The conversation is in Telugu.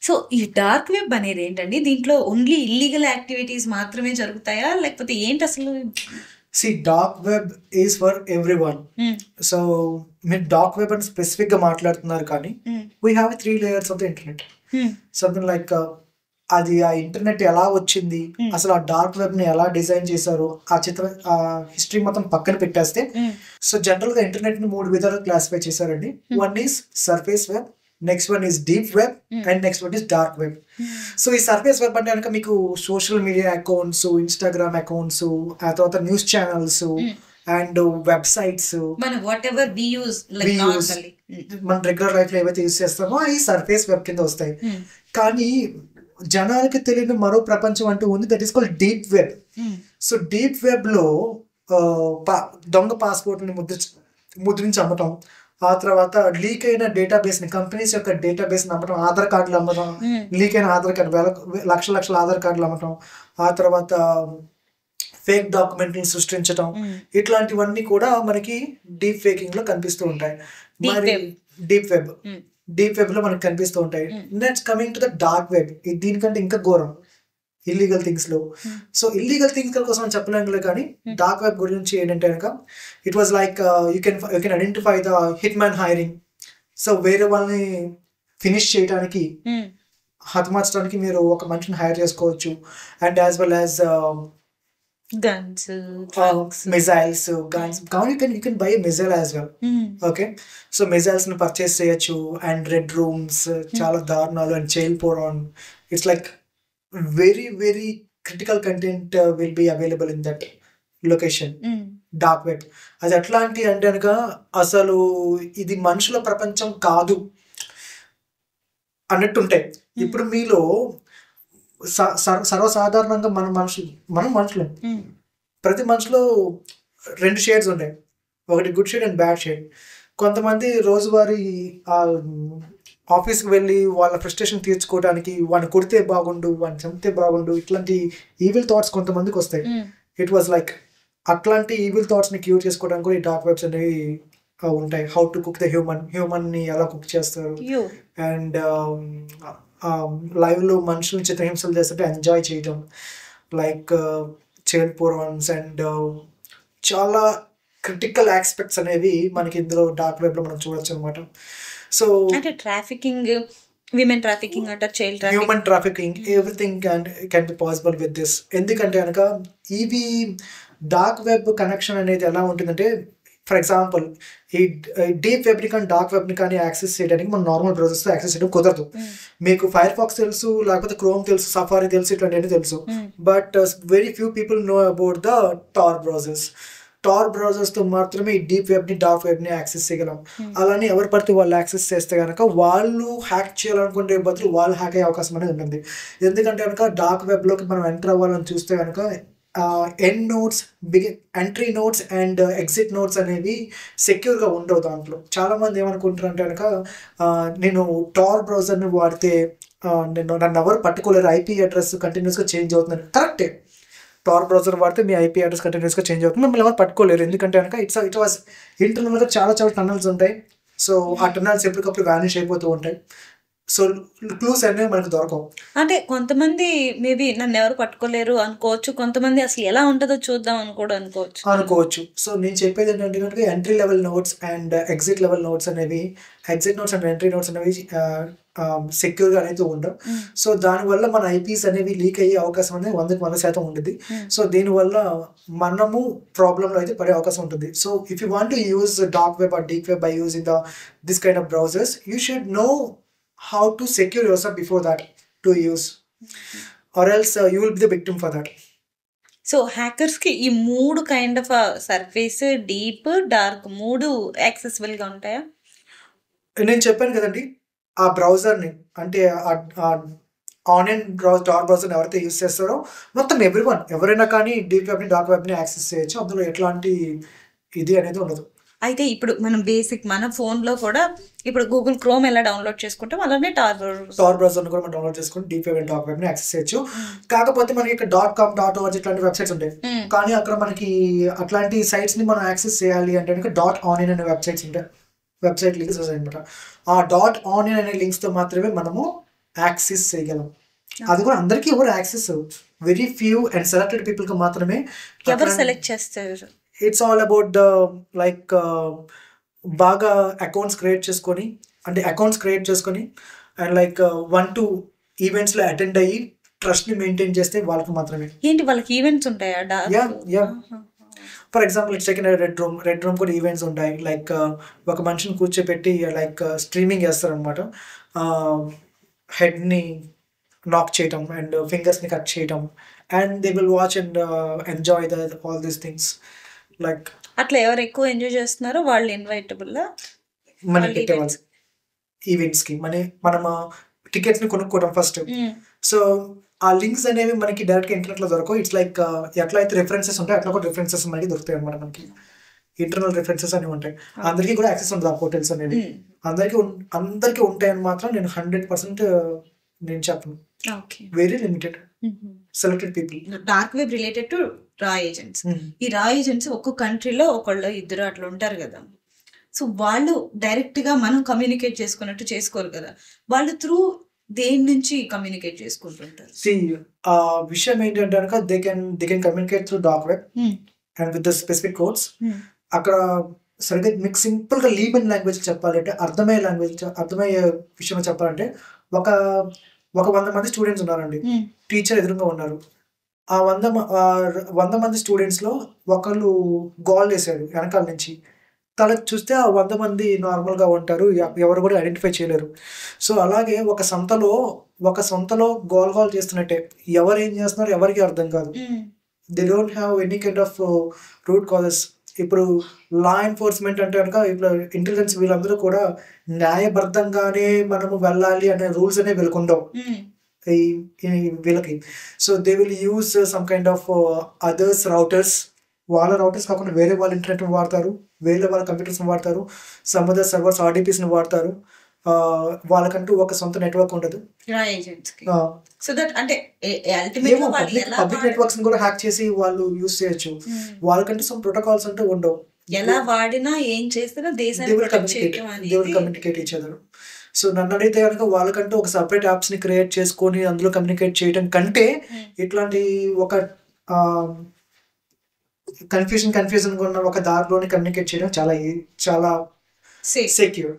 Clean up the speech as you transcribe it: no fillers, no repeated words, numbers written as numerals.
సో ఈ డార్క్ వెబ్ అనేది ఏంటండి? దీంట్లో ఓన్లీ ఇల్లీగల్ యాక్టివిటీస్ మాత్రమే జరుగుతాయా? లేకపోతే ఏంటి అసలు? Dark web is for every one. So మీరు డార్క్ వెబ్ అని స్పెసిఫిక్ గా మాట్లాడుతున్నారు, కానీ we have 3 layers of the internet. Something like అది ఆ ఇంటర్నెట్ ఎలా వచ్చింది, అసలు ఆ డార్క్ వెబ్ ని ఎలా డిజైన్ చేశారు, ఆ హిస్టరీ మొత్తం పక్కన పెట్టేస్తే, సో జనరల్ గా ఇంటర్నెట్ ని 3 విధాలుగా క్లాసిఫై చేశారండి. One is surface web, next one is deep web, and next one is dark web. So ఈ సర్ఫేస్ వెబ్ అంటే కనుక మీకు social media accounts, Instagram accounts, ఆ తర్వాత న్యూస్ ఛానల్స్ అండ్ వెబ్సైట్స్, మన రెగ్యులర్ లైఫ్ లో ఏవైతే యూస్ చేస్తామో ఈ సర్ఫేస్ వెబ్ కింద వస్తాయి. కానీ జనాలకి తెలియని మరో ప్రపంచం అంటూ ఉంది, that is called deep web. So deep web లో దొంగ పాస్పోర్ట్ ని ముద్రించి అమ్మటం, ఆ తర్వాత లీక్ అయిన డేటాబేస్ ని, కంపెనీస్ యొక్క డేటాబేస్ ని అమ్మటం, ఆధార్ కార్డులు అమ్మటం, లీక్ అయిన ఆధార్ కార్డు లక్షల ఆధార్ కార్డులు అమ్మటం, ఆ తర్వాత ఫేక్ డాక్యుమెంట్ ని సృష్టించడం, ఇట్లాంటివన్నీ కూడా మనకి డీప్ ఫేకింగ్ లో కనిపిస్తూ ఉంటాయి. మరి డీప్ వెబ్ లో మనకి కనిపిస్తూ ఉంటాయి. Next coming to the dark web, దీనికంటే ఇంకా ఘోరం ఇల్లీగల్ థింగ్స్ లో. సో ఇల్లీగల్ థింగ్స్ కోసం చెప్పలేంలే, కానీ డార్క్ వెబ్ గురించి ఏంటంటే కనుక it was like you can identify the hit man hiring. So వేరే వాళ్ళని ఫినిష్ చేయడానికి, హతమార్చడానికి మీరు ఒక మనిషిని హైర్ చేసుకోవచ్చు. And as well as guns, missiles, guns. You can buy a missile as well. Okay, so missiles ని పర్చేస్ చేయొచ్చు. అండ్ రెడ్ రూమ్స్, చాలా దారుణాలు, and child porn. It's like very very critical content will be available in that location, dark web. అది ఎట్లాంటి అంటే కనుక అసలు ఇది మనుషుల ప్రపంచం కాదు అన్నట్టుంటాయి. ఇప్పుడు మీలో సర్వసాధారణంగా మనం మనుషులు ప్రతి మనిషిలో 2 షేడ్స్ ఉంటాయి, ఒకటి good shade and bad shade. కొంతమంది రోజువారీ ఆఫీస్కి వెళ్ళి వాళ్ళ ఫ్రస్ట్రేషన్ తీర్చుకోవడానికి వాడిని కొడితే బాగుండు, వాడిని చంపితే బాగుండు, ఇట్లాంటి ఈవిల్ థాట్స్ కొంతమందికి వస్తాయి. ఇట్ వాజ్ లైక్ అట్లాంటి ఈవిల్ థాట్స్ని క్యూర్ చేసుకోవడానికి కూడా ఈ డార్క్ వెబ్స్ అనేవి ఉంటాయి. How to cook the human ని ఎలా కుక్ చేస్తారు, అండ్ లైవ్ లో మనుషుల్ని చిత్రహింసలు చేస్తుంటే ఎంజాయ్ చేయడం, లైక్ చైల్డ్ పోర్న్స్, అండ్ చాలా క్రిటికల్ ఆస్పెక్ట్స్ అనేవి మనకి ఇందులో డార్క్ వెబ్ లో మనం చూడొచ్చు అనమాట. సో అంటే ట్రాఫికింగ్, విమెన్ ట్రాఫికింగ్ అంటారు, child human trafficking, everything can be possible with this. ఎందుకంటే కనుక ఇవి డార్క్ వెబ్ కనెక్షన్ అనేది ఎలా ఉంటుందంటే, ఫర్ ఎగ్జాంపుల్ ఈ డీప్ వెబ్ని కానీ డార్క్ వెబ్ని కానీ యాక్సెస్ చేయడానికి మనం నార్మల్ బ్రౌజర్స్తో యాక్సెస్ చేయడం కుదరదు. మీకు ఫైర్ ఫాక్స్ తెలుసు, లేకపోతే క్రోమ్ తెలుసు, సఫారీ తెలుసు, ఇట్లాంటివన్నీ తెలుసు. But very few people know about the Tor browsers. Tor బ్రౌజర్స్తో మాత్రమే ఈ డీప్ వెబ్ని, డార్క్ వెబ్ని యాక్సెస్ చేయగలం. అలానే ఎవరు పడితే వాళ్ళు యాక్సెస్ చేస్తే కనుక వాళ్ళు హ్యాక్ చేయాలనుకుంటే బదులు వాళ్ళు హ్యాక్ అయ్యే అవకాశం అనేది ఉంటుంది. ఎందుకంటే కనుక డార్క్ వెబ్లోకి మనం ఎంటర్ అవ్వాలని చూస్తే కనుక end notes, entry notes and exit notes అనేవి సెక్యూర్గా ఉండవు. దాంట్లో చాలామంది ఏమనుకుంటారు అంటే కనుక నేను టార్ బ్రౌజర్ని వాడితే నన్ను ఎవరు పట్టుకోలేరు, ఐపీ అడ్రస్ కంటిన్యూస్గా చేంజ్ అవుతుందని. కరెక్టే, టార్ బ్రౌజర్ వాడితే మీ ఐపీ అడ్రస్ కంటిన్యూస్గా చేంజ్ అవుతుంది, మిమ్మల్ని ఎవరు పట్టుకోలేరు. ఎందుకంటే కనుక ఇట్ వాజ్ ఇంటర్నల్గా చాలా టన్నల్స్ ఉంటాయి. సో ఆ టన్నల్స్ ఎప్పటికప్పుడు వ్యానిష్ అయిపోతూ ఉంటాయి. సో క్లూస్ అనేవి మనకు దొరకవు. అంటే కొంతమంది మేబీ నన్ను ఎవరు పట్టుకోలేరు అనుకోవచ్చు, కొంతమంది అసలు ఎలా ఉంటుందో చూద్దాం అని కూడా అనుకోవచ్చు. సో నేను చెప్పేది ఏంటంటే కనుక entry level notes and exit level notes అనేవి, exit notes and entry notes అనేవి సెక్యూర్గా అనేది ఉండవు. సో దానివల్ల మన ఐపీస్ అనేవి లీక్ అయ్యే అవకాశం అనేది 100% ఉంటుంది. సో దీనివల్ల మనము ప్రాబ్లంలో అయితే పడే అవకాశం ఉంటుంది. So if you want to use dark web or deep web by using this kind of browsers, you should know how to secure yourself before that to use, or else you will be the victim for that. So hackers కి ఈ 3 kind of surface, deep, dark 3 accessible గా ఉంటాయా? నేను చెప్పాను కదండి, ఆ బ్రౌజర్ని అంటే ఆన్లైన్ డార్క్ బ్రౌజర్ని ఎవరైతే యూజ్ చేస్తారో మొత్తం ఎవరైనా కానీ డీప్ వెబ్ని, డార్క్ వెబ్ని యాక్సెస్ చేయొచ్చు. అందులో ఎట్లాంటి ఇది అనేది ఉండదు. అయితే ఇప్పుడు మనం బేసిక్ మన ఫోన్లో కూడా ఇప్పుడు గూగుల్ క్రోమ్ ఎలా డౌన్లోడ్ చేసుకుంటాం అలానే టార్ బ్రౌజర్ని కూడా మనం డౌన్లోడ్ చేసుకుని డీప్ వెబ్ అండ్ డార్క్ వెబ్ని యాక్సెస్ చేయొచ్చు. కాకపోతే మనకి ఇక్కడ .com, .org ఇట్లాంటి వెబ్సైట్స్ ఉంటాయి. కానీ అక్కడ మనకి అట్లాంటి సైట్స్ని మనం యాక్సెస్ చేయాలి అంటే .onion అనే వెబ్సైట్స్ ఉంటాయి, వెబ్సైట్ లింక్స్ వస్తాయి అనమాట. ఆ .onion అనే లింక్స్తో మాత్రమే మనము యాక్సెస్ చేయగలం. అది కూడా అందరికీ ఎవరు access, very few and selected పీపుల్కి మాత్రమే. ఎవరు సెలెక్ట్ చేస్తారు? It's all about the like బాగా అకౌంట్స్ క్రియేట్ చేసుకొని అండ్ లైక్ 1-2 ఈవెంట్స్లో అటెండ్ అయ్యి ట్రస్ట్ని మెయింటైన్ చేస్తే వాళ్ళకి మాత్రమే. ఏంటి వాళ్ళకి ఈవెంట్స్ ఉంటాయా? Yeah for example it's second red room కూడా ఈవెంట్స్ ఉంటాయి. లైక్ ఒక మనిషిని కూర్చోపెట్టి లైక్ స్ట్రీమింగ్ చేస్తారనమాట. హెడ్ని నాక్ చేయటం అండ్ ఫింగర్స్ని కట్ చేయటం and they will watch and enjoy all these things. Like అట్లా ఎవరు ఎక్కువ ఎంజాయ్ చేస్తున్నారో వాళ్ళు ఇన్వైటబుల్ మనీ పెట్టేవాళ్ళు ఈవెంట్స్కి. మనం టికెట్స్ని కొనుక్కోవడం ఫస్ట్. సో ఆ లింక్స్ అనేవి మనకి డైరెక్ట్గా ఇంటర్నెట్లో దొరకవు. ఇట్స్ లైక్ ఎట్లా అయితే రిఫరెన్సెస్ ఉంటాయి అట్లా కూడా రిఫరెన్సెస్ మనకి దొరుకుతాయి అనమాట. మనకి ఇంటర్నల్ రిఫరెన్సెస్ అనేవి ఉంటాయి. అందరికీ కూడా యాక్సెస్ ఉంటుంది ఆ పోర్టల్స్ అనేవి. అందరికీ ఉంటాయని మాత్రం నేను 100% నేను చెప్పను. Very limited selected people. Dark web related to రా ఏజెంట్స్. ఈ రా ఏజెంట్స్ ఒక్కొక్క కంట్రీలో ఒకళ్ళు ఇద్దరు అట్లా ఉంటారు కదా. సో వాళ్ళు డైరెక్ట్ గా మనం కమ్యూనికేట్ చేసుకున్నట్టు చేసుకోరు కదా. వాళ్ళు త్రూ దేని నుంచి కమ్యూనికేట్ చేసుకుంటుంటారు? ఆ విషయం ఏంటంటే కనుక they can communicate through dark web and with the specific codes. అక్కడ సరిగ్గా మీకు సింపుల్ గా లీమన్ లాంగ్వేజ్ చెప్పాలంటే, అర్థమయ్యే విషయంలో చెప్పాలంటే, ఒక 100 మంది స్టూడెంట్స్ ఉన్నారండి. టీచర్ ఎదురుగా ఉన్నారు. ఆ 100 మంది స్టూడెంట్స్ లో ఒకళ్ళు గోల్ వేసాడు వెనకాల నుంచి. తనకు చూస్తే ఆ 100 మంది నార్మల్గా ఉంటారు, ఎవరు కూడా ఐడెంటిఫై చేయలేరు. సో అలాగే ఒక సొంతలో గోల్ చేస్తున్నట్టే ఎవరు ఏం చేస్తున్నారు ఎవరికి అర్థం కాదు. They don't have any kind of root causes. ఇప్పుడు లా ఎన్ఫోర్స్మెంట్ అంటే కనుక ఇప్పుడు ఇంటెలిజెన్స్ వీళ్ళందరూ కూడా న్యాయబద్ధంగానే మనము వెళ్ళాలి అనే రూల్స్ అనేవి వీళ్ళకుండవు వీళ్ళకి. So they will use some kind of others routers. వాళ్ళ రౌటర్స్ కాకుండా వేరే వాళ్ళ ఇంటర్నెట్ వాడతారు, వేరే వాళ్ళ కంప్యూటర్స్ వాడతారు, సమ్ అదర్ సర్వర్స్ RDPs వాడతారు. వాళ్ళకంటూ ఒక సొంత నెట్వర్క్ ఉండదు. పబ్లిక్ నెట్వర్క్స్ కూడా హ్యాక్ చేసి వాళ్ళు యూజ్ చేయొచ్చు. వాళ్ళకంటూ సమ్ ప్రోటోకాల్స్ అంటూ ఉండవు. ఎలా వాడినా ఏం చేసినా కమ్యూనికేట్ ఈచ్ అదర్. సో నన్ను అడిగితే కనుక వాళ్ళకంటూ ఒక సపరేట్ యాప్స్ ని క్రియేట్ చేసుకొని అందులో కమ్యూనికేట్ చేయడం కంటే ఇట్లాంటి ఒక కన్ఫ్యూజన్ ఉన్న ఒక దారిలోని కమ్యూనికేట్ చేయడం చాలా సెక్యూర్.